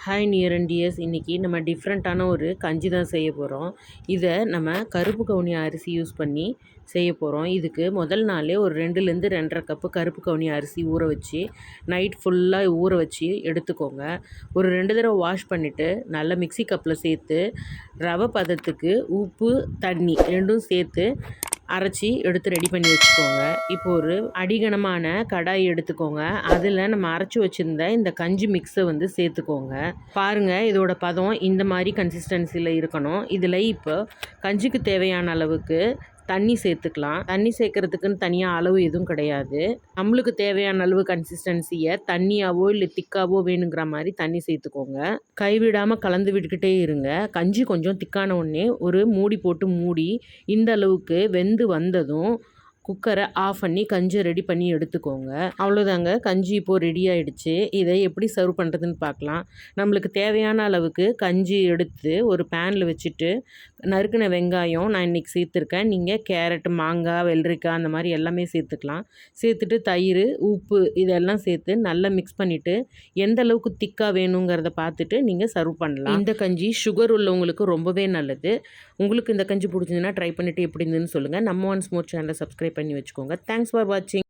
Hi near and tears, இன்றைக்கி நம்ம டிஃப்ரெண்ட்டான ஒரு கஞ்சி தான் செய்ய போகிறோம். இதை நம்ம கருப்பு கவுனி அரிசி யூஸ் பண்ணி செய்ய போகிறோம். இதுக்கு முதல் நாளே ஒரு 2லேருந்து 2.5 கப்பு கருப்பு கவுனி அரிசி ஊற வச்சு நைட் ஃபுல்லாக ஊற வச்சு எடுத்துக்கோங்க. ஒரு 2 தடவை வாஷ் பண்ணிவிட்டு நல்லா மிக்ஸி கப்பில் சேர்த்து ரவை பதத்துக்கு உப்பு தண்ணி ரெண்டும் சேர்த்து அரைச்சி எடுத்து ரெடி பண்ணி வச்சுக்கோங்க. இப்போ ஒரு அடிகனமான கடாய் எடுத்துக்கோங்க. அதில் நம்ம அரைச்சி வச்சுருந்த இந்த கஞ்சி மிக்ஸை வந்து சேர்த்துக்கோங்க. பாருங்கள், இதோட பதம் இந்த மாதிரி கன்சிஸ்டன்சியில் இருக்கணும். இதில் இப்போ கஞ்சிக்கு தேவையான அளவுக்கு தண்ணி சேர்த்துக்கலாம். தண்ணி சேர்க்குறதுக்குன்னு தனியாக அளவு எதுவும் கிடையாது. நம்மளுக்கு தேவையான அளவு கன்சிஸ்டன்சியை தண்ணியாவோ இல்லை திக்காவோ வேணுங்கிற மாதிரி தண்ணி சேர்த்துக்கோங்க. கைவிடாமல் கலந்து விட்டுக்கிட்டே இருங்க. கஞ்சி கொஞ்சம் திக்கான உடனே ஒரு மூடி போட்டு மூடி இந்த அளவுக்கு வெந்து வந்ததும் குக்கரை ஆஃப் பண்ணி கஞ்சி ரெடி பண்ணி எடுத்துக்கோங்க. அவ்வளோதாங்க, கஞ்சி இப்போது ரெடி ஆகிடுச்சு. இதை எப்படி சர்வ் பண்ணுறதுன்னு பார்க்கலாம். நம்மளுக்கு தேவையான அளவுக்கு கஞ்சி எடுத்து ஒரு பேனில் வச்சுட்டு நறுக்கின வெங்காயம் நான் இன்றைக்கி சேர்த்துருக்கேன். நீங்கள் கேரட், மாங்காய், வெள்ளரிக்காய் அந்த மாதிரி எல்லாமே சேர்த்துக்கலாம். சேர்த்துட்டு தயிர், உப்பு இதெல்லாம் சேர்த்து நல்லா மிக்ஸ் பண்ணிவிட்டு எந்த அளவுக்கு திக்காக வேணுங்கிறத பார்த்துட்டு நீங்கள் சர்வ் பண்ணலாம். இந்த கஞ்சி சுகர் உள்ளவங்களுக்கு ரொம்பவே நல்லது. உங்களுக்கு இந்த கஞ்சி பிடிச்சிருந்துன்னா ட்ரை பண்ணிவிட்டு எப்படி இருந்துன்னு சொல்லுங்கள். நம்ம ஒன்ஸ் மோர் சேனலை சப்ஸ்கிரைப் பண்ணி வச்சுக்கோங்க. தேங்க்ஸ் ஃபார் வாட்சிங்.